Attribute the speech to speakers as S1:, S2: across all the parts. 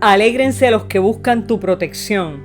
S1: Alégrense los que buscan tu protección,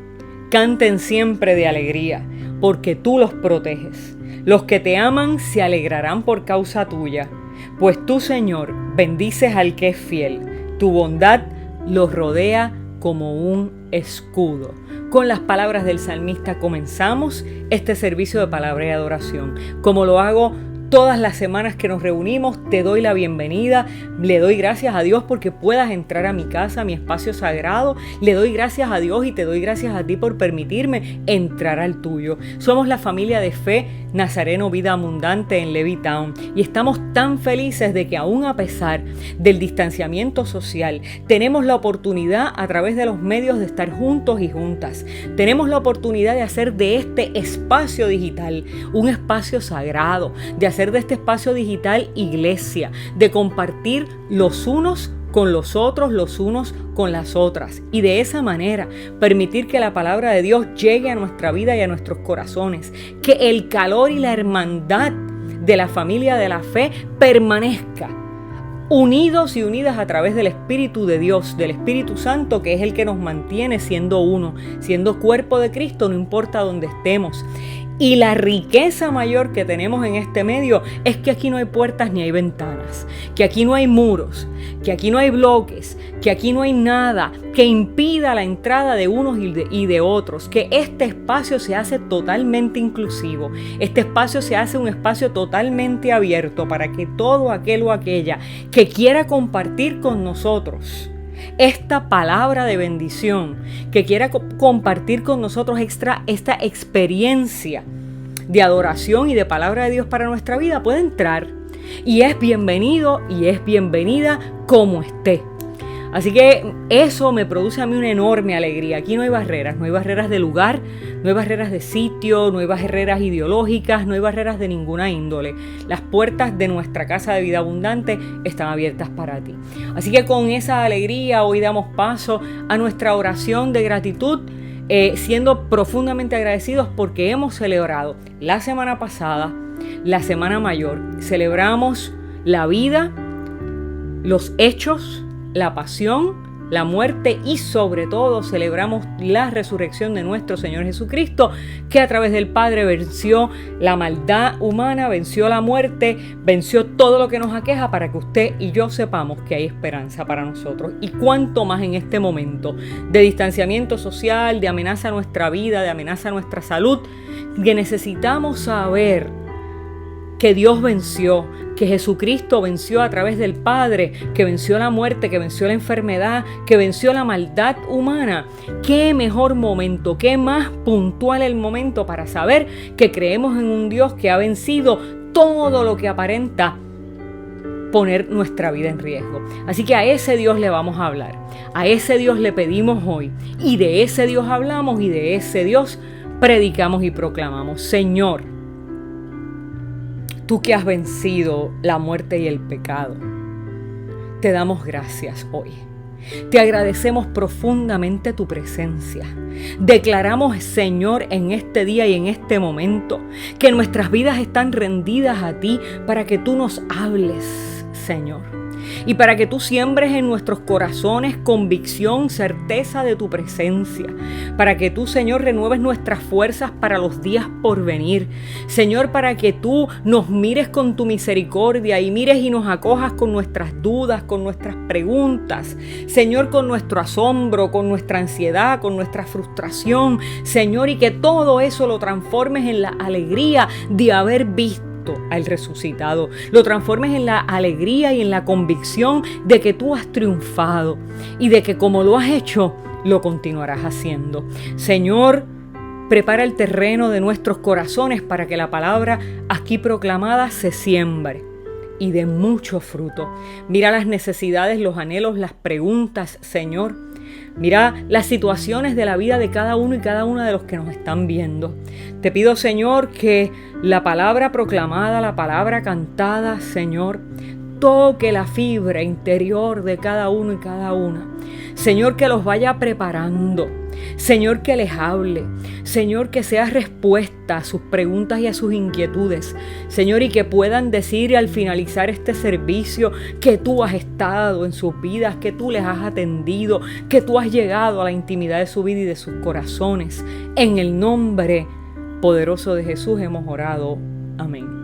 S1: canten siempre de alegría, porque tú los proteges. Los que te aman se alegrarán por causa tuya, pues tú, Señor, bendices al que es fiel. Tu bondad los rodea como un escudo. Con las palabras del salmista comenzamos este servicio de palabra y adoración. Como lo hago todas las semanas que nos reunimos, te doy la bienvenida. Le doy gracias a Dios porque puedas entrar a mi casa, a mi espacio sagrado. Le doy gracias a Dios y te doy gracias a ti por permitirme entrar al tuyo. Somos la familia de fe Nazareno Vida Abundante en Levittown y estamos tan felices de que aún a pesar del distanciamiento social, tenemos la oportunidad a través de los medios de estar juntos y juntas. Tenemos la oportunidad de hacer de este espacio digital un espacio sagrado, de hacer de este espacio digital iglesia, de compartir los unos con los otros, los unos con las otras, y de esa manera permitir que la palabra de Dios llegue a nuestra vida y a nuestros corazones, que el calor y la hermandad de la familia de la fe permanezca unidos y unidas a través del Espíritu de Dios, del Espíritu Santo, que es el que nos mantiene siendo uno, siendo cuerpo de Cristo, no importa dónde estemos. Y la riqueza mayor que tenemos en este medio es que aquí no hay puertas ni hay ventanas, que aquí no hay muros, que aquí no hay bloques, que aquí no hay nada que impida la entrada de unos y de otros, que este espacio se hace totalmente inclusivo, este espacio se hace un espacio totalmente abierto para que todo aquel o aquella que quiera compartir con nosotros esta palabra de bendición, que quiera compartir con nosotros esta experiencia de adoración y de palabra de Dios para nuestra vida, puede entrar y es bienvenido y es bienvenida como esté. Así que eso me produce a mí una enorme alegría. Aquí no hay barreras de lugar, no hay barreras de sitio, no hay barreras ideológicas, no hay barreras de ninguna índole. Las puertas de nuestra casa de vida abundante están abiertas para ti. Así que con esa alegría hoy damos paso a nuestra oración de gratitud, siendo profundamente agradecidos porque hemos celebrado la semana pasada, la Semana Mayor. Celebramos la vida, los hechos, la pasión, la muerte y sobre todo celebramos la resurrección de nuestro Señor Jesucristo, que a través del Padre venció la maldad humana, venció la muerte, venció todo lo que nos aqueja para que usted y yo sepamos que hay esperanza para nosotros. Y cuánto más en este momento de distanciamiento social, de amenaza a nuestra vida, de amenaza a nuestra salud, que necesitamos saber que Dios venció, que Jesucristo venció a través del Padre, que venció la muerte, que venció la enfermedad, que venció la maldad humana. Qué mejor momento, qué más puntual el momento para saber que creemos en un Dios que ha vencido todo lo que aparenta poner nuestra vida en riesgo. Así que a ese Dios le vamos a hablar, a ese Dios le pedimos hoy, y de ese Dios hablamos y de ese Dios predicamos y proclamamos. Señor, tú que has vencido la muerte y el pecado, te damos gracias hoy. Te agradecemos profundamente tu presencia. Declaramos, Señor, en este día y en este momento, que nuestras vidas están rendidas a ti para que tú nos hables, Señor. Y para que tú siembres en nuestros corazones convicción, certeza de tu presencia. Para que tú, Señor, renueves nuestras fuerzas para los días por venir. Señor, para que tú nos mires con tu misericordia y mires y nos acojas con nuestras dudas, con nuestras preguntas. Señor, con nuestro asombro, con nuestra ansiedad, con nuestra frustración. Señor, y que todo eso lo transformes en la alegría de haber visto al resucitado, lo transformes en la alegría y en la convicción de que tú has triunfado y de que como lo has hecho, lo continuarás haciendo. Señor, prepara el terreno de nuestros corazones para que la palabra aquí proclamada se siembre y dé mucho fruto. Mira las necesidades, los anhelos, las preguntas, Señor. Mira las situaciones de la vida de cada uno y cada una de los que nos están viendo. Te pido, Señor, que la palabra proclamada, la palabra cantada, Señor, toque la fibra interior de cada uno y cada una. Señor, que los vaya preparando. Señor, que les hable. Señor, que sea respuesta a sus preguntas y a sus inquietudes. Señor, y que puedan decir al finalizar este servicio que tú has estado en sus vidas, que tú les has atendido, que tú has llegado a la intimidad de su vida y de sus corazones. En el nombre poderoso de Jesús hemos orado. Amén.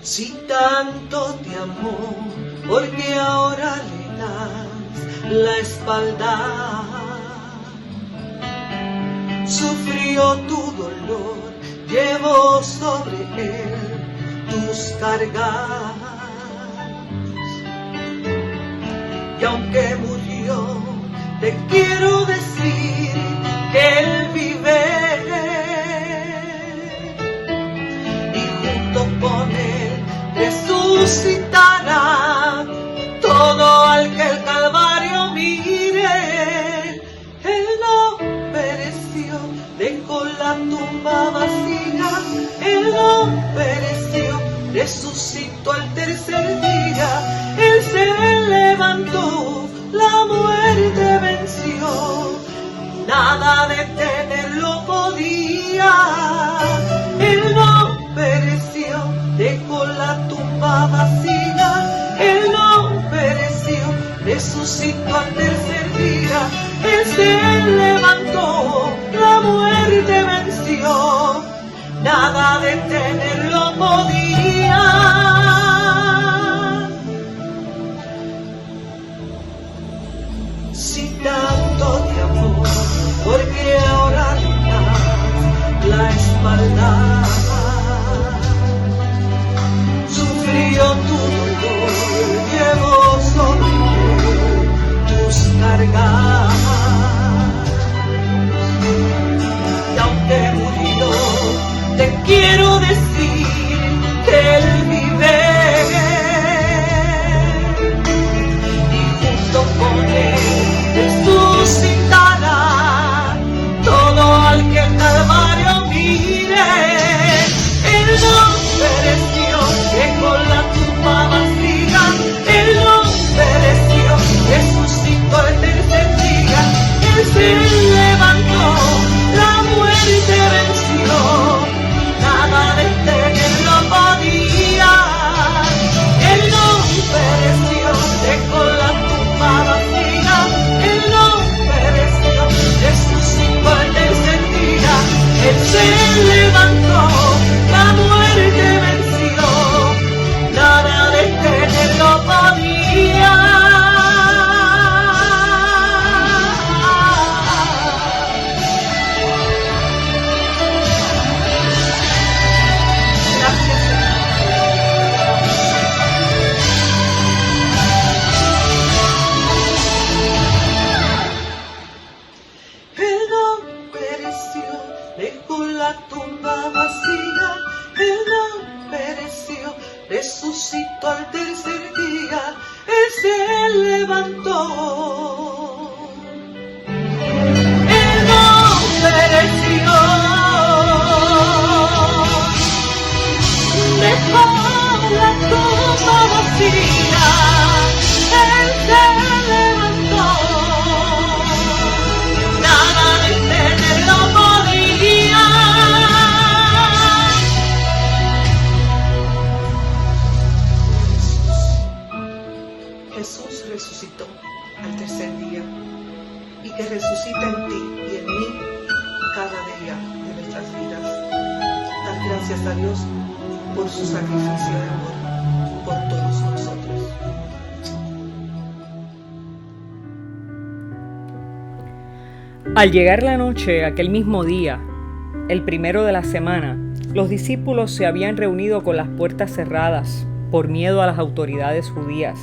S2: Si tanto te amó, porque ahora le das la espalda. Sufrió tu dolor, llevó sobre él tus cargas. Y aunque murió, te quiero decir que él vive. Y junto con él resucitará todo al que el Calvario mire. Él no pereció, dejó la tumba vacía. Él no pereció, resucitó al tercer día. Él se levantó, la nada detenerlo podía. Él no pereció, dejó la tumba vacía. Él no pereció, resucitó al tercer día. Él se levantó, la muerte venció, nada detenerlo podía. Si tanto te amó, porque ahora le das la espalda. Sufrió tu dolor, llevó sobre él tus cargas. Y aunque murió, te quiero decir que él vive. Y junto con él resucitará todo al que el Calvario mire. Él no pereció, dejó la tumba vacía. Él no pereció, resucitó el tercer día. Él se levantó, la muerte venció, nada detenerlo podía. Él no pereció, dejó la tumba vacía. Él no pereció, resucitó el tercer día. Él se levantó, la muerte venció, nada detenerlo podía. Él no pereció, dejó la tumba vacía. Él no pereció, resucitó al tercer día. Él se levantó. Él no pereció, dejó la tumba vacía. Él se levantó, nada detenerlo podía. Jesús resucitó al tercer día, y que resucita en ti y en mí cada día de nuestras vidas. Dar gracias a Dios por su sacrificio de amor por todos nosotros.
S1: Al llegar la noche aquel mismo día, el primero de la semana, los discípulos se habían reunido con las puertas cerradas por miedo a las autoridades judías.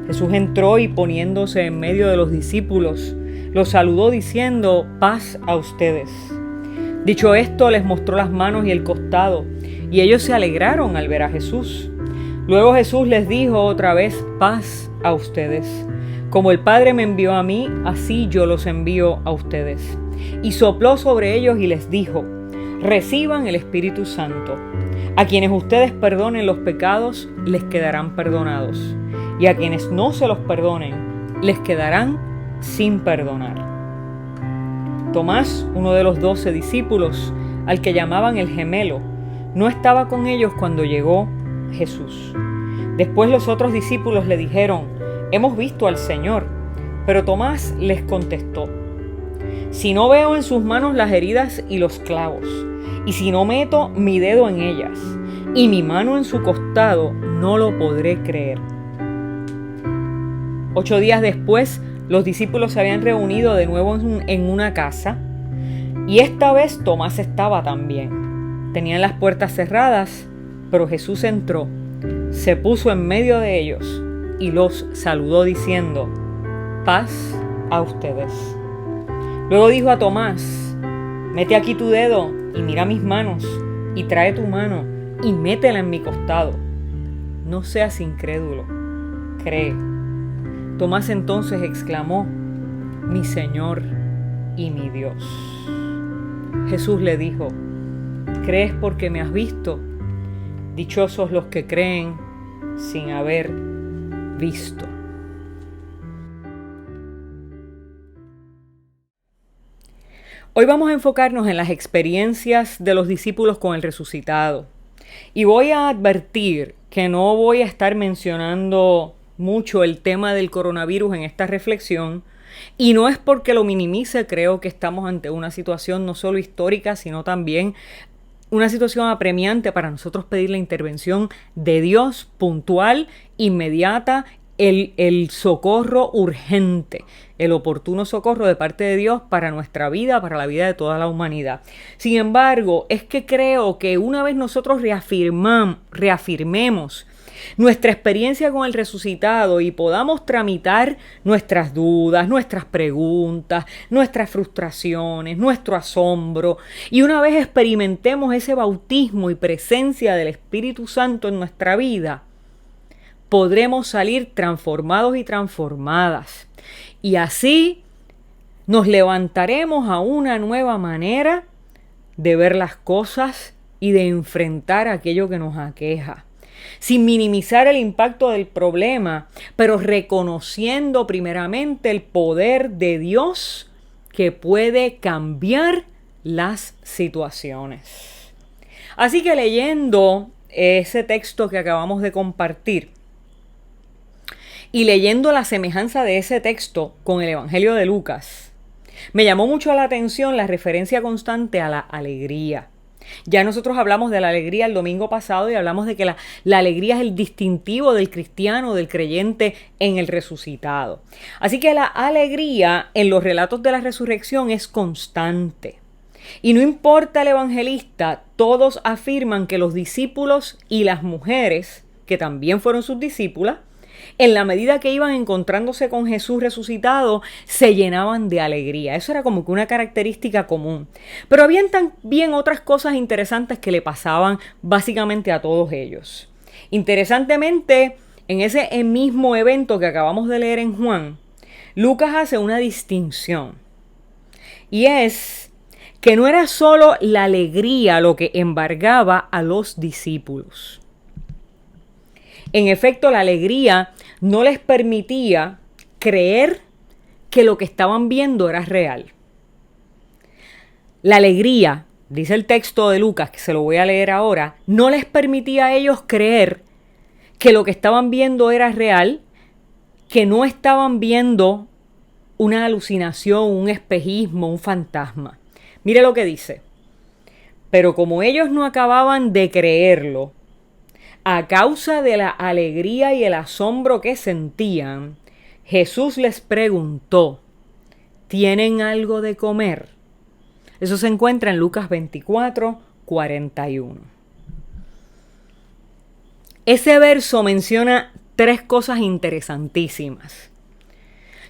S1: Jesús entró y poniéndose en medio de los discípulos, los saludó diciendo: paz a ustedes. Dicho esto, les mostró las manos y el costado, y ellos se alegraron al ver a Jesús. Luego Jesús les dijo otra vez: paz a ustedes. Como el Padre me envió a mí, así yo los envío a ustedes. Y sopló sobre ellos y les dijo: reciban el Espíritu Santo. A quienes ustedes perdonen los pecados, les quedarán perdonados. Y a quienes no se los perdonen, les quedarán sin perdonar. Tomás, uno de los 12 discípulos, al que llamaban el gemelo, no estaba con ellos cuando llegó Jesús. Después los otros discípulos le dijeron: hemos visto al Señor. Pero Tomás les contestó: si no veo en sus manos las heridas y los clavos, y si no meto mi dedo en ellas, y mi mano en su costado, no lo podré creer. 8 días después, los discípulos se habían reunido de nuevo en una casa, y esta vez Tomás estaba también. Tenían las puertas cerradas, pero Jesús entró, se puso en medio de ellos y los saludó diciendo: paz a ustedes. Luego dijo a Tomás: mete aquí tu dedo y mira mis manos, y trae tu mano y métela en mi costado. No seas incrédulo, cree. Tomás entonces exclamó: mi Señor y mi Dios. Jesús le dijo: ¿crees porque me has visto? Dichosos los que creen sin haber visto. Hoy vamos a enfocarnos en las experiencias de los discípulos con el resucitado. Y voy a advertir que no voy a estar mencionando mucho el tema del coronavirus en esta reflexión. Y no es porque lo minimice, creo que estamos ante una situación no solo histórica, sino también una situación apremiante para nosotros pedir la intervención de Dios puntual, inmediata, el socorro urgente, el oportuno socorro de parte de Dios para nuestra vida, para la vida de toda la humanidad. Sin embargo, es que creo que una vez nosotros reafirmemos nuestra experiencia con el resucitado y podamos tramitar nuestras dudas, nuestras preguntas, nuestras frustraciones, nuestro asombro, y una vez experimentemos ese bautismo y presencia del Espíritu Santo en nuestra vida, podremos salir transformados y transformadas. Y así nos levantaremos a una nueva manera de ver las cosas y de enfrentar aquello que nos aqueja, sin minimizar el impacto del problema, pero reconociendo primeramente el poder de Dios que puede cambiar las situaciones. Así que leyendo ese texto que acabamos de compartir y leyendo la semejanza de ese texto con el Evangelio de Lucas, me llamó mucho la atención la referencia constante a la alegría. Ya nosotros hablamos de la alegría el domingo pasado y hablamos de que la alegría es el distintivo del cristiano, del creyente en el resucitado. Así que la alegría en los relatos de la resurrección es constante. Y no importa el evangelista, todos afirman que los discípulos y las mujeres, que también fueron sus discípulas, en la medida que iban encontrándose con Jesús resucitado, se llenaban de alegría. Eso era como que una característica común. Pero habían también otras cosas interesantes que le pasaban básicamente a todos ellos. Interesantemente, en ese mismo evento que acabamos de leer en Juan, Lucas hace una distinción. Y es que no era solo la alegría lo que embargaba a los discípulos. En efecto, la alegría no les permitía creer que lo que estaban viendo era real. La alegría, dice el texto de Lucas, que se lo voy a leer ahora, no les permitía a ellos creer que lo que estaban viendo era real, que no estaban viendo una alucinación, un espejismo, un fantasma. Mire lo que dice. Pero como ellos no acababan de creerlo, a causa de la alegría y el asombro que sentían, Jesús les preguntó, ¿tienen algo de comer? Eso se encuentra en Lucas 24, 41. Ese verso menciona tres cosas interesantísimas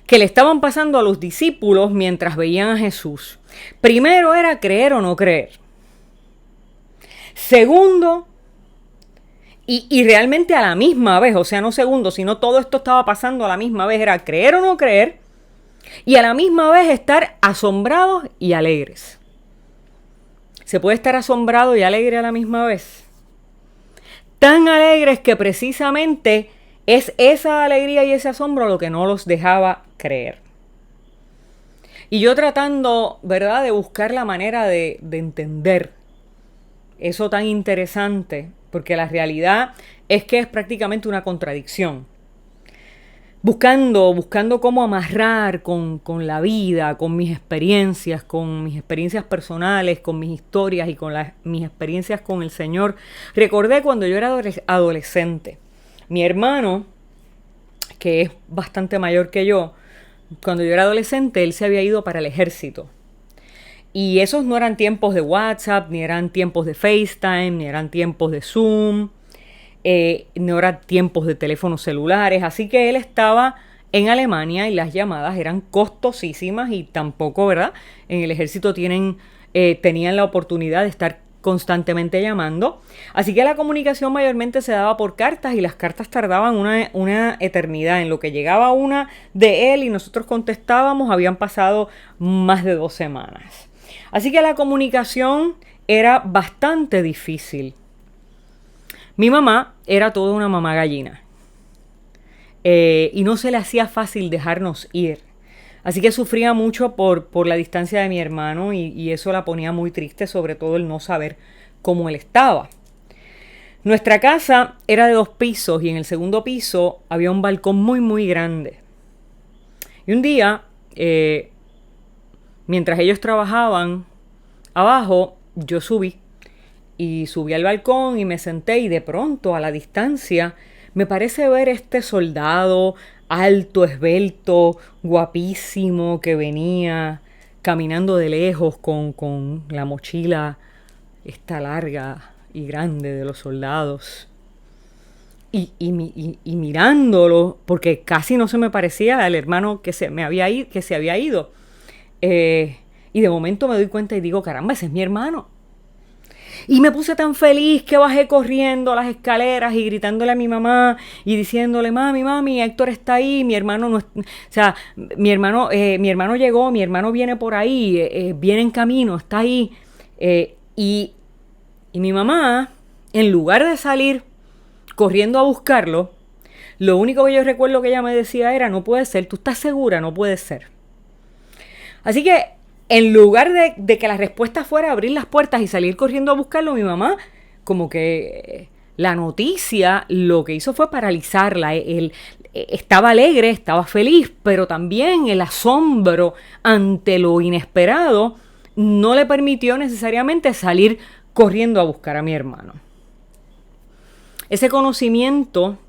S1: que le estaban pasando a los discípulos mientras veían a Jesús. Primero era creer o no creer. Segundo, y realmente a la misma vez, o sea, no segundo, sino todo esto estaba pasando a la misma vez, era creer o no creer, y a la misma vez estar asombrados y alegres. ¿Se puede estar asombrado y alegre a la misma vez? Tan alegres que precisamente es esa alegría y ese asombro lo que no los dejaba creer. Y yo tratando, ¿verdad?, de buscar la manera de entender eso tan interesante, porque la realidad es que es prácticamente una contradicción. Buscando cómo amarrar con la vida, con mis experiencias personales, con mis historias y con mis experiencias con el Señor. Recordé cuando yo era adolescente. Mi hermano, que es bastante mayor que yo, cuando yo era adolescente, él se había ido para el ejército. Y esos no eran tiempos de WhatsApp, ni eran tiempos de FaceTime, ni eran tiempos de Zoom, no eran tiempos de teléfonos celulares. Así que él estaba en Alemania y las llamadas eran costosísimas y tampoco, ¿verdad? En el ejército tenían la oportunidad de estar constantemente llamando. Así que la comunicación mayormente se daba por cartas y las cartas tardaban una eternidad. En lo que llegaba una de él y nosotros contestábamos, habían pasado más de 2 semanas. Así que la comunicación era bastante difícil. Mi mamá era toda una mamá gallina y no se le hacía fácil dejarnos ir Así que sufría mucho por la distancia de mi hermano y eso la ponía muy triste, sobre todo el no saber cómo él estaba. Nuestra casa era de 2 pisos y en el segundo piso había un balcón muy, muy grande. Y un día, mientras ellos trabajaban abajo, yo subí al balcón y me senté y de pronto a la distancia me parece ver este soldado alto, esbelto, guapísimo que venía caminando de lejos con la mochila esta larga y grande de los soldados. Y mirándolo, porque casi no se me parecía al hermano que se había ido. Y de momento me doy cuenta y digo, caramba, ese es mi hermano. Y me puse tan feliz que bajé corriendo las escaleras y gritándole a mi mamá y diciéndole, mami, Héctor está ahí, mi hermano no, mi hermano llegó, mi hermano viene por ahí, viene en camino, está ahí. Y mi mamá, en lugar de salir corriendo a buscarlo, lo único que yo recuerdo que ella me decía era, no puede ser, ¿tú estás segura? No puede ser. Así que en lugar de que la respuesta fuera abrir las puertas y salir corriendo a buscarlo, mi mamá, como que la noticia lo que hizo fue paralizarla. Él estaba alegre, estaba feliz, pero también el asombro ante lo inesperado no le permitió necesariamente salir corriendo a buscar a mi hermano. Ese conocimiento,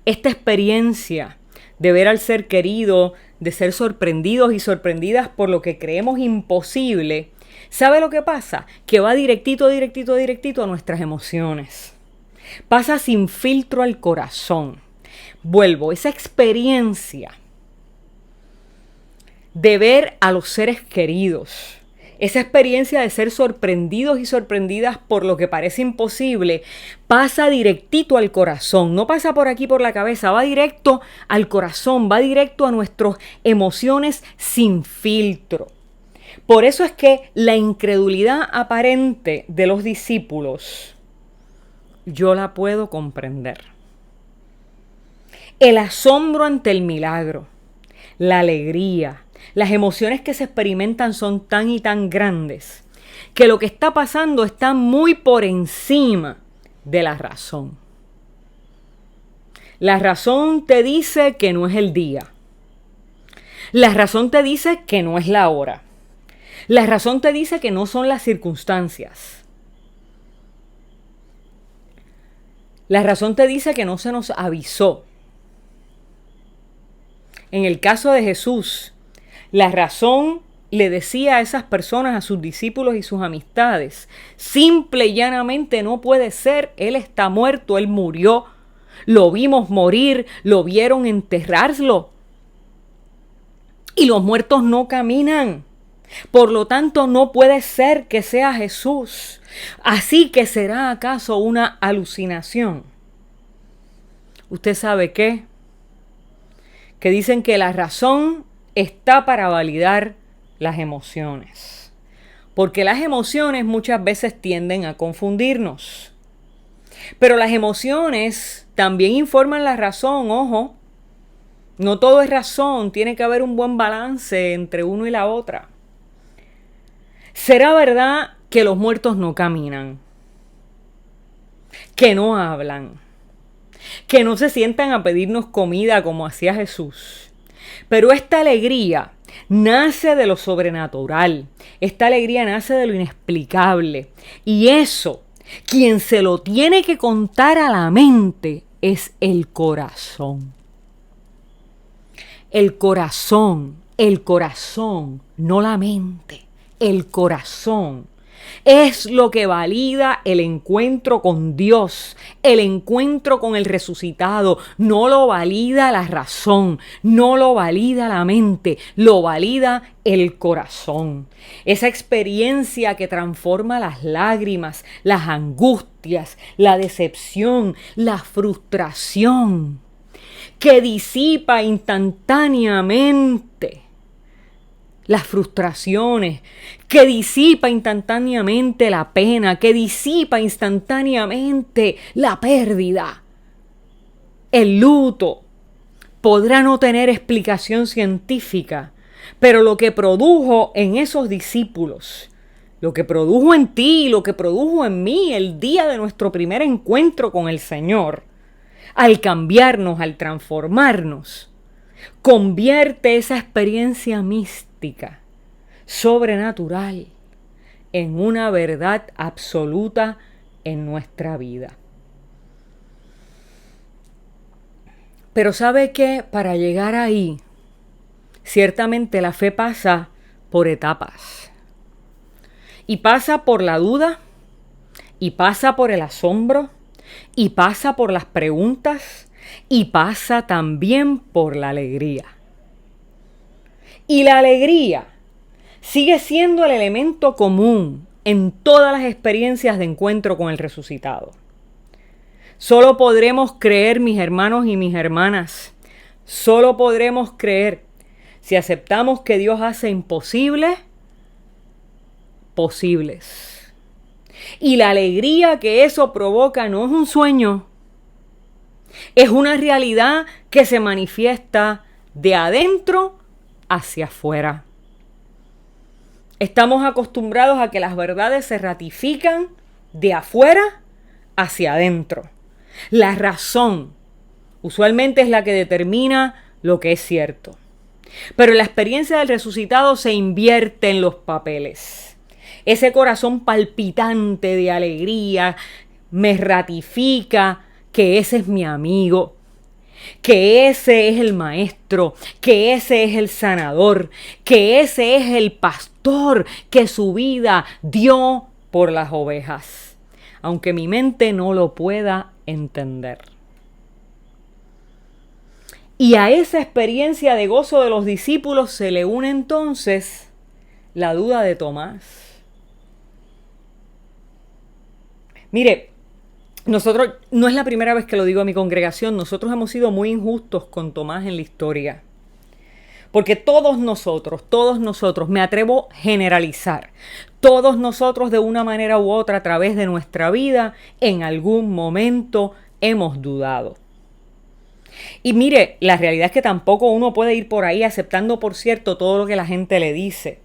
S1: esta experiencia de ver al ser querido, de ser sorprendidos y sorprendidas por lo que creemos imposible, ¿sabe lo que pasa? Que va directito a nuestras emociones. Pasa sin filtro al corazón. Vuelvo, esa experiencia de ver a los seres queridos, esa experiencia de ser sorprendidos y sorprendidas por lo que parece imposible, pasa directito al corazón, no pasa por aquí por la cabeza, va directo al corazón, va directo a nuestras emociones sin filtro. Por eso es que la incredulidad aparente de los discípulos, yo la puedo comprender. El asombro ante el milagro, la alegría, las emociones que se experimentan son tan y tan grandes que lo que está pasando está muy por encima de la razón. La razón te dice que no es el día. La razón te dice que no es la hora. La razón te dice que no son las circunstancias. La razón te dice que no se nos avisó. En el caso de Jesús, la razón le decía a esas personas, a sus discípulos y sus amistades, simple y llanamente no puede ser, Él está muerto, Él murió, lo vimos morir, lo vieron enterrarlo. Y los muertos no caminan, por lo tanto no puede ser que sea Jesús. Así que ¿será acaso una alucinación? ¿Usted sabe qué? Que dicen que la razón está para validar las emociones. Porque las emociones muchas veces tienden a confundirnos. Pero las emociones también informan la razón, ojo. No todo es razón, tiene que haber un buen balance entre uno y la otra. ¿Será verdad que los muertos no caminan? Que no hablan? Que no se sientan a pedirnos comida como hacía Jesús? Pero esta alegría nace de lo sobrenatural. Esta alegría nace de lo inexplicable. Y eso, quien se lo tiene que contar a la mente es el corazón. El corazón, no la mente. El corazón es lo que valida el encuentro con Dios, el encuentro con el resucitado. No lo valida la razón, no lo valida la mente, lo valida el corazón. Esa experiencia que transforma las lágrimas, las angustias, la decepción, la frustración, que disipa instantáneamente las frustraciones, que disipa instantáneamente la pena, que disipa instantáneamente la pérdida. El luto podrá no tener explicación científica, Pero lo que produjo en esos discípulos, lo que produjo en ti, lo que produjo en mí el día de nuestro primer encuentro con el Señor, al cambiarnos, al transformarnos, convierte esa experiencia mística, sobrenatural, en una verdad absoluta en nuestra vida. Pero ¿sabe qué? Para llegar ahí, ciertamente la fe pasa por etapas. Y pasa por la duda, y pasa por el asombro, y pasa por las preguntas, y pasa también por la alegría. Y la alegría sigue siendo el elemento común en todas las experiencias de encuentro con el resucitado. Solo podremos creer, mis hermanos y mis hermanas, solo podremos creer si aceptamos que Dios hace imposibles posibles. Y la alegría que eso provoca no es un sueño, es una realidad que se manifiesta de adentro hacia afuera. Estamos acostumbrados a que las verdades se ratifican de afuera hacia adentro. La razón usualmente es la que determina lo que es cierto. Pero la experiencia del resucitado se invierte en los papeles. Ese corazón palpitante de alegría me ratifica que ese es mi amigo, que ese es el maestro, que ese es el sanador, que ese es el pastor que su vida dio por las ovejas, aunque mi mente no lo pueda entender. Y a esa experiencia de gozo de los discípulos se le une entonces la duda de Tomás. Mire, nosotros, no es la primera vez que lo digo a mi congregación, nosotros hemos sido muy injustos con Tomás en la historia. Porque todos nosotros, me atrevo a generalizar, todos nosotros de una manera u otra a través de nuestra vida, en algún momento hemos dudado. Y mire, la realidad es que tampoco uno puede ir por ahí aceptando por cierto todo lo que la gente le dice.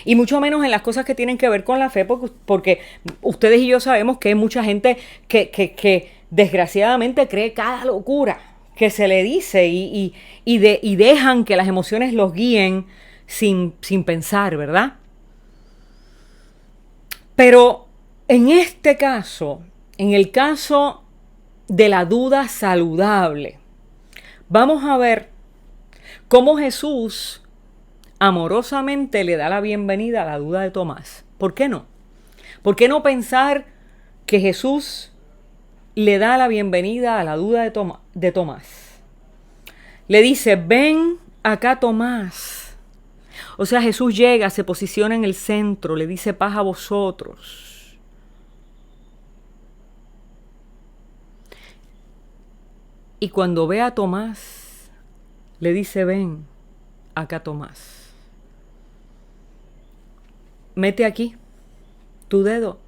S1: Y mucho menos en las cosas que tienen que ver con la fe, porque ustedes y yo sabemos que hay mucha gente que desgraciadamente cree cada locura que se le dice y dejan que las emociones los guíen sin pensar, ¿verdad? Pero en este caso, en el caso de la duda saludable, vamos a ver cómo Jesús amorosamente le da la bienvenida a la duda de Tomás. ¿Por qué no? ¿Por qué no pensar que Jesús le da la bienvenida a la duda de Tomás? Le dice, ven acá, Tomás. O sea, Jesús llega, se posiciona en el centro, le dice paz a vosotros. Y cuando ve a Tomás, le dice, ven acá, Tomás. Mete aquí tu dedo.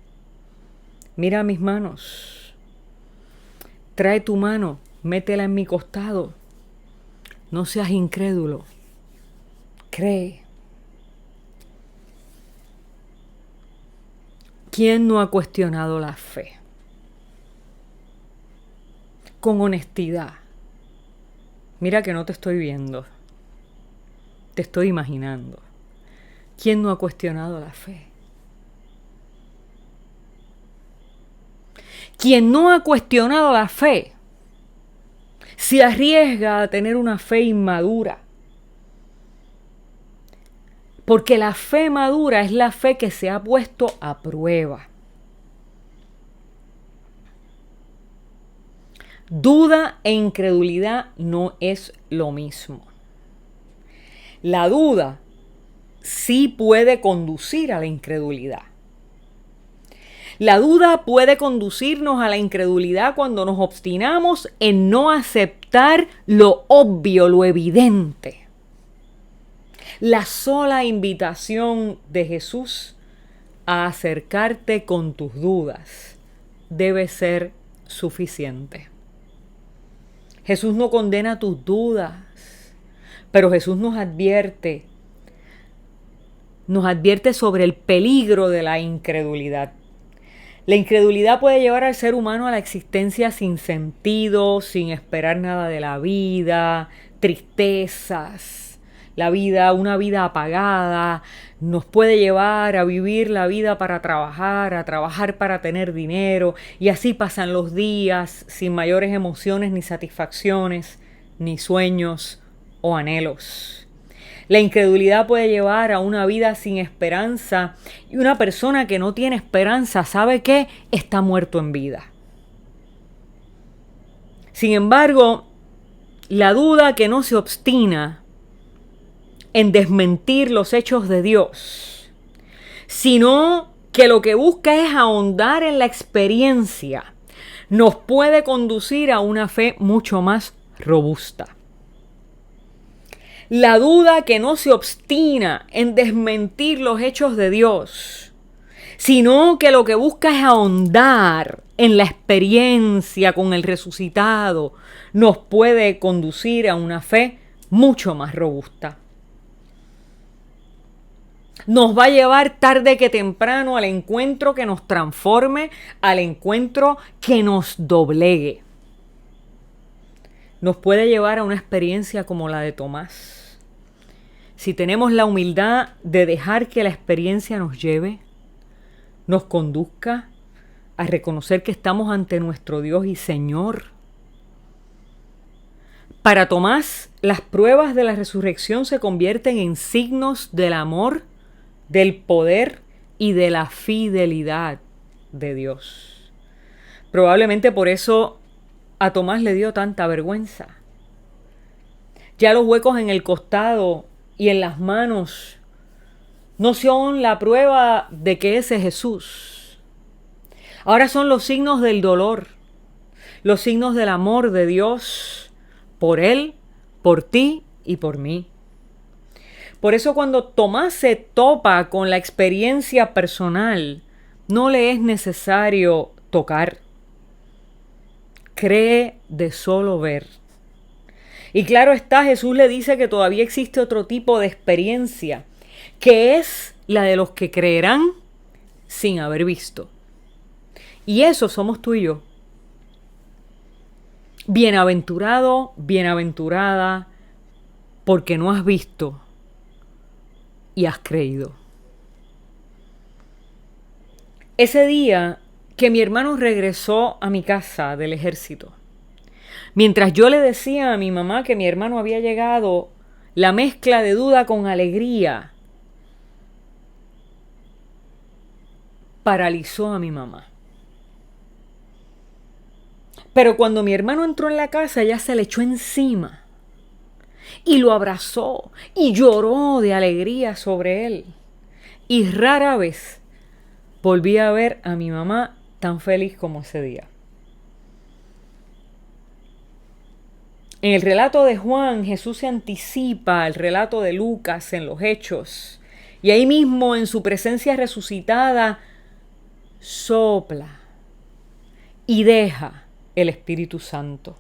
S1: Mira mis manos. Trae tu mano, métela en mi costado. No seas incrédulo. Cree. ¿Quién no ha cuestionado la fe? Con honestidad. Mira que no te estoy viendo. Te estoy imaginando. ¿Quién no ha cuestionado la fe? Quien no ha cuestionado la fe se arriesga a tener una fe inmadura. Porque la fe madura es la fe que se ha puesto a prueba. Duda e incredulidad no es lo mismo. La duda sí puede conducir a la incredulidad. La duda puede conducirnos a la incredulidad cuando nos obstinamos en no aceptar lo obvio, lo evidente. La sola invitación de Jesús a acercarte con tus dudas debe ser suficiente. Jesús no condena tus dudas, pero Jesús nos advierte nos advierte sobre el peligro de la incredulidad. La incredulidad puede llevar al ser humano a la existencia sin sentido, sin esperar nada de la vida, tristezas, una vida apagada. Nos puede llevar a vivir la vida para trabajar, a trabajar para tener dinero, y así pasan los días sin mayores emociones ni satisfacciones, ni sueños o anhelos. La incredulidad puede llevar a una vida sin esperanza, y una persona que no tiene esperanza, ¿sabe qué? Está muerto en vida. Sin embargo, la duda que no se obstina en desmentir los hechos de Dios, sino que lo que busca es ahondar en la experiencia, nos puede conducir a una fe mucho más robusta. La duda que no se obstina en desmentir los hechos de Dios, sino que lo que busca es ahondar en la experiencia con el resucitado, nos puede conducir a una fe mucho más robusta. Nos va a llevar tarde que temprano al encuentro que nos transforme, al encuentro que nos doblegue. Nos puede llevar a una experiencia como la de Tomás. Si tenemos la humildad de dejar que la experiencia nos lleve, nos conduzca a reconocer que estamos ante nuestro Dios y Señor. Para Tomás, las pruebas de la resurrección se convierten en signos del amor, del poder y de la fidelidad de Dios. Probablemente por eso a Tomás le dio tanta vergüenza. Ya los huecos en el costado y en las manos no son la prueba de que ese es Jesús. Ahora son los signos del dolor, los signos del amor de Dios por Él, por ti y por mí. Por eso cuando Tomás se topa con la experiencia personal, no le es necesario tocar. Cree de solo ver. Y claro está, Jesús le dice que todavía existe otro tipo de experiencia, que es la de los que creerán sin haber visto. Y eso somos tú y yo. Bienaventurado, bienaventurada, porque no has visto y has creído. Ese día que mi hermano regresó a mi casa del ejército, mientras yo le decía a mi mamá que mi hermano había llegado, la mezcla de duda con alegría paralizó a mi mamá. Pero cuando mi hermano entró en la casa, ella se le echó encima y lo abrazó y lloró de alegría sobre él. Y rara vez volví a ver a mi mamá tan feliz como ese día. En el relato de Juan, Jesús se anticipa al relato de Lucas en los Hechos. Y ahí mismo, en su presencia resucitada, sopla y deja el Espíritu Santo.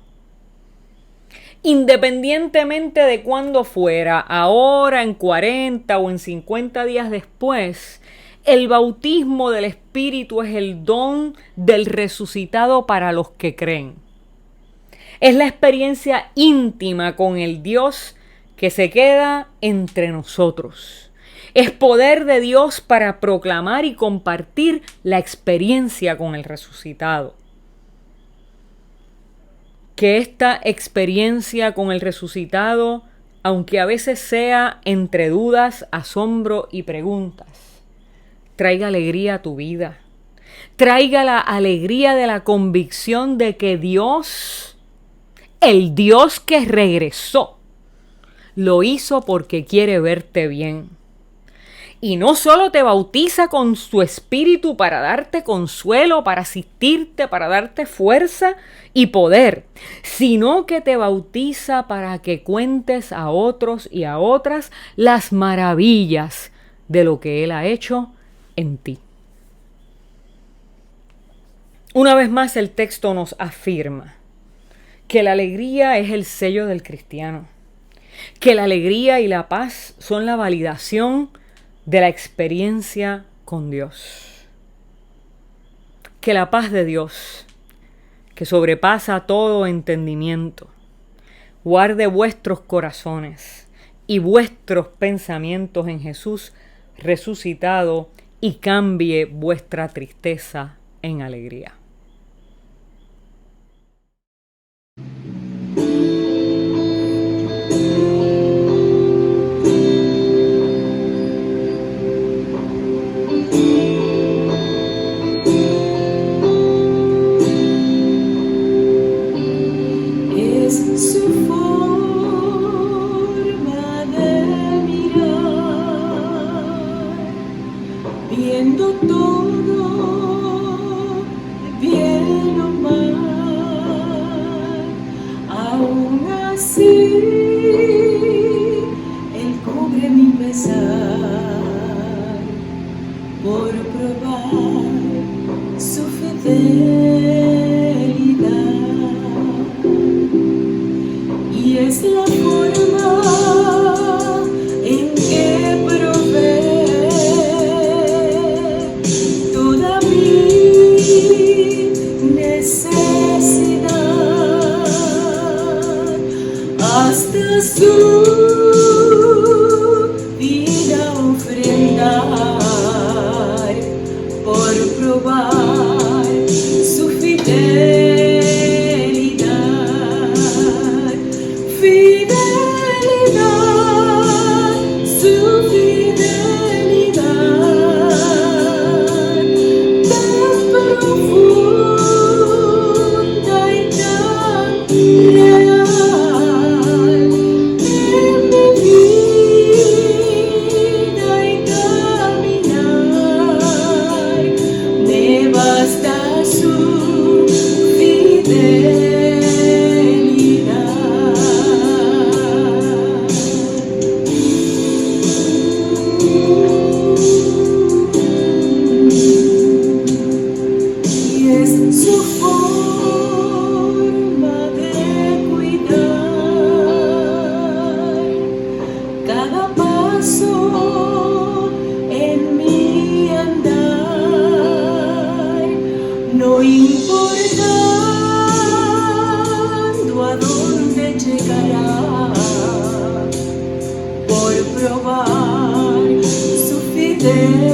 S1: Independientemente de cuándo fuera, ahora, en 40 o en 50 días después, el bautismo del Espíritu es el don del resucitado para los que creen. Es la experiencia íntima con el Dios que se queda entre nosotros. Es poder de Dios para proclamar y compartir la experiencia con el resucitado. Que esta experiencia con el resucitado, aunque a veces sea entre dudas, asombro y preguntas, traiga alegría a tu vida. Traiga la alegría de la convicción de que Dios, el Dios que regresó, lo hizo porque quiere verte bien. Y no solo te bautiza con su espíritu para darte consuelo, para asistirte, para darte fuerza y poder, sino que te bautiza para que cuentes a otros y a otras las maravillas de lo que Él ha hecho en ti. Una vez más, el texto nos afirma que la alegría es el sello del cristiano, que la alegría y la paz son la validación de la experiencia con Dios. Que la paz de Dios, que sobrepasa todo entendimiento, guarde vuestros corazones y vuestros pensamientos en Jesús resucitado y cambie vuestra tristeza en alegría.
S3: Viendo todo, bien o mal, aún así, Él cubre mi pesar, por probar su fidelidad, y es la forma en que provee toda mi necesidad, hasta su vida ofrendar, por probar su fidelidad, su fidelidad, tan profunda y tan real en mi vida y caminar, me basta su fidelidad. Y es su forma de cuidar cada paso en mi andar, no importando a dónde llegará, por probar su fidelidad,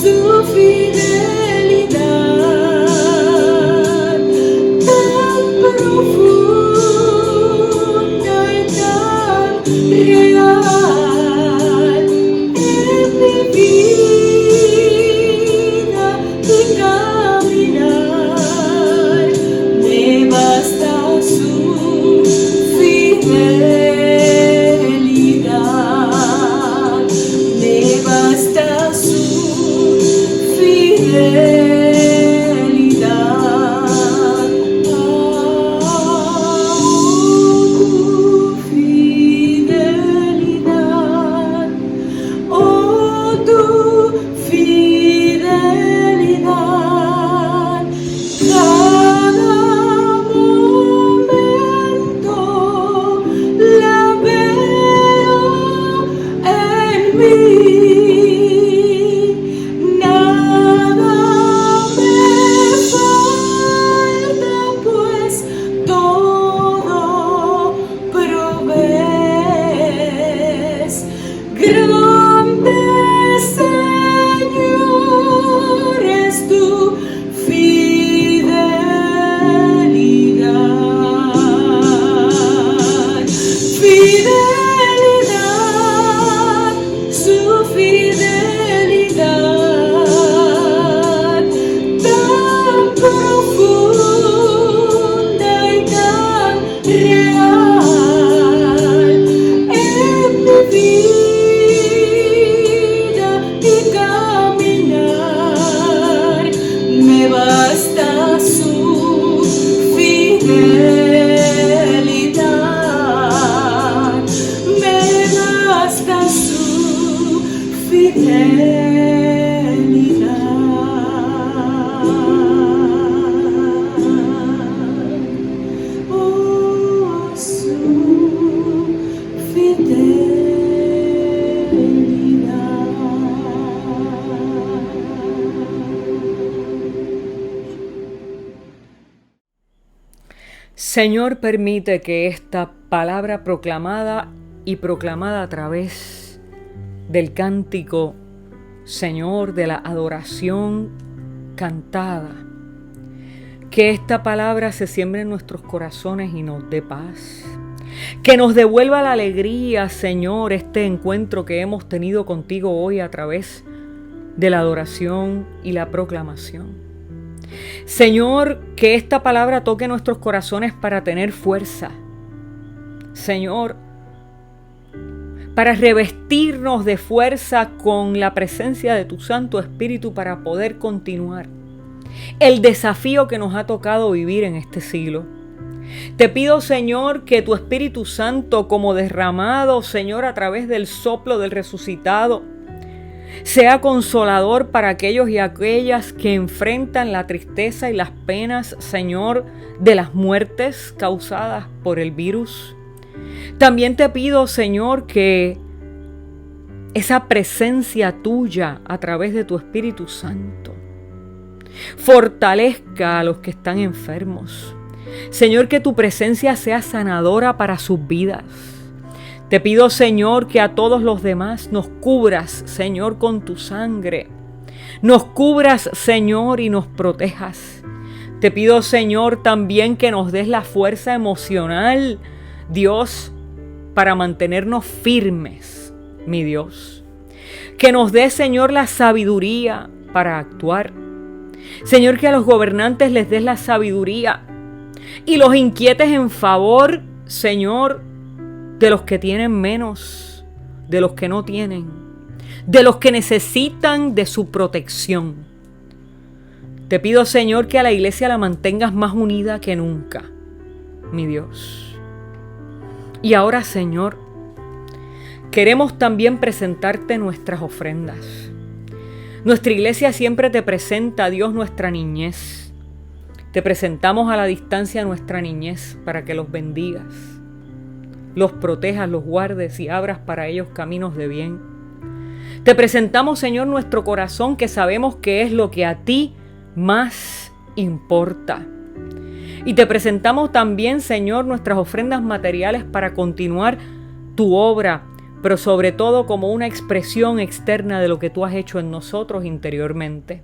S3: su fidelidad, tan profunda y tan real en mi vida y
S1: Señor, permite que esta palabra proclamada a través del cántico, Señor, de la adoración cantada, que esta palabra se siembre en nuestros corazones y nos dé paz. Que nos devuelva la alegría, Señor, este encuentro que hemos tenido contigo hoy a través de la adoración y la proclamación. Señor, que esta palabra toque nuestros corazones para tener fuerza. Señor, para revestirnos de fuerza con la presencia de tu Santo Espíritu para poder continuar el desafío que nos ha tocado vivir en este siglo. Te pido, Señor, que tu Espíritu Santo, como derramado, Señor, a través del soplo del resucitado, sea consolador para aquellos y aquellas que enfrentan la tristeza y las penas, Señor, de las muertes causadas por el virus. También te pido, Señor, que esa presencia tuya a través de tu Espíritu Santo fortalezca a los que están enfermos. Señor, que tu presencia sea sanadora para sus vidas. Te pido, Señor, que a todos los demás nos cubras, Señor, con tu sangre. Nos cubras, Señor, y nos protejas. Te pido, Señor, también que nos des la fuerza emocional, Dios, para mantenernos firmes, mi Dios. Que nos des, Señor, la sabiduría para actuar. Señor, que a los gobernantes les des la sabiduría y los inquietes en favor, Señor, de los que tienen menos, de los que no tienen, de los que necesitan de su protección. Te pido, Señor, que a la iglesia la mantengas más unida que nunca, mi Dios. Y ahora, Señor, queremos también presentarte nuestras ofrendas. Nuestra iglesia siempre te presenta, Dios, nuestra niñez. Te presentamos a la distancia nuestra niñez para que los bendigas, los protejas, los guardes y abras para ellos caminos de bien. Te presentamos, Señor, nuestro corazón, que sabemos que es lo que a ti más importa. Y te presentamos también, Señor, nuestras ofrendas materiales para continuar tu obra, pero sobre todo como una expresión externa de lo que tú has hecho en nosotros interiormente.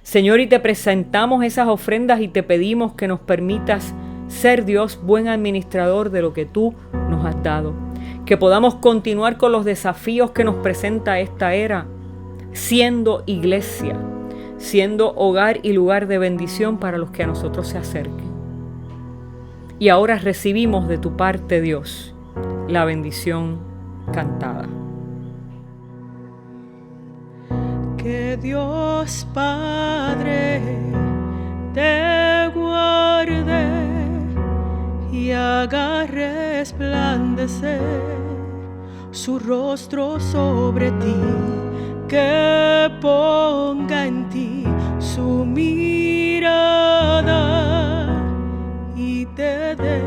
S1: Señor, y te presentamos esas ofrendas y te pedimos que nos permitas ser, Dios, buen administrador de lo que tú nos has dado. Que podamos continuar con los desafíos que nos presenta esta era, siendo iglesia, siendo hogar y lugar de bendición para los que a nosotros se acerquen. Y ahora recibimos de tu parte, Dios, la bendición cantada.
S3: Que Dios Padre te guarde y haga resplandecer su rostro sobre ti, que ponga en ti su mirada y te dé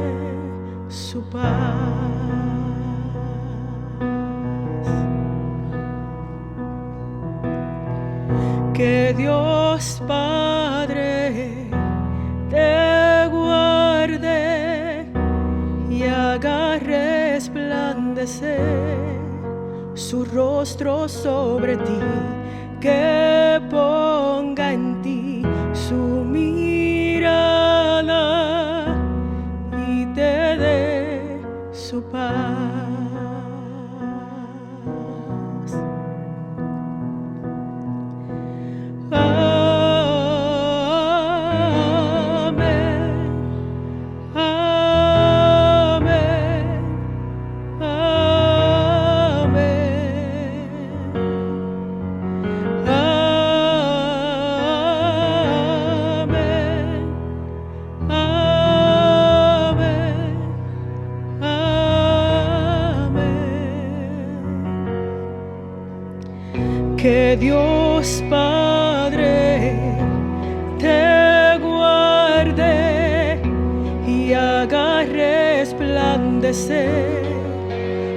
S3: su paz. Que Dios Padre te guarde y haga resplandecer su rostro sobre ti, que ponga en ti su mirada y te dé su paz. Que Dios Padre te guarde y haga resplandecer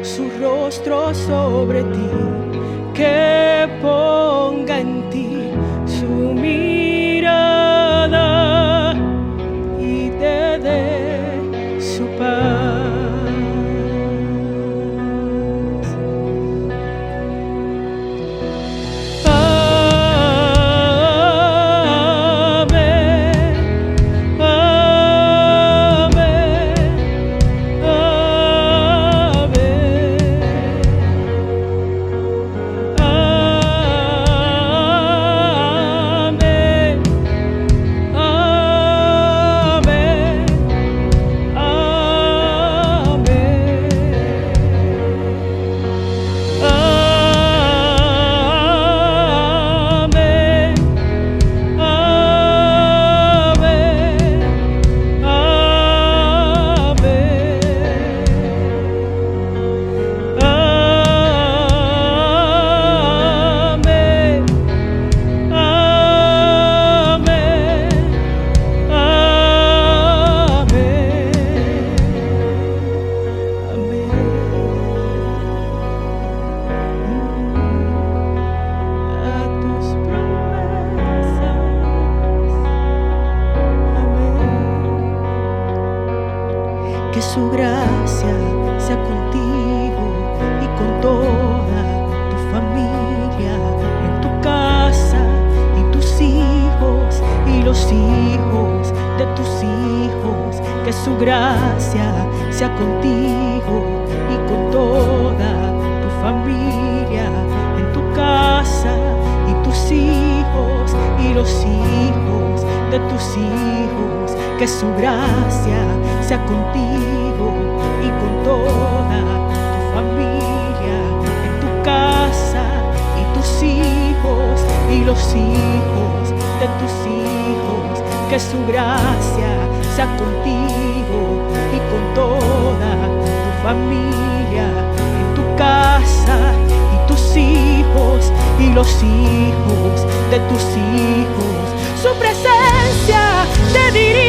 S3: su rostro sobre ti, que ponga en ti su mirada y te dé su gracia sea contigo y con toda tu familia, en tu casa y tus hijos y los hijos de tus hijos. Que su gracia sea contigo y con toda tu familia, en tu casa y tus hijos y los hijos de tus hijos. Que su gracia sea contigo y con toda tu familia, en tu casa y tus hijos y los hijos de tus hijos. Que su gracia sea contigo y con toda tu familia, en tu casa y tus hijos y los hijos de tus hijos. Su presencia te dirige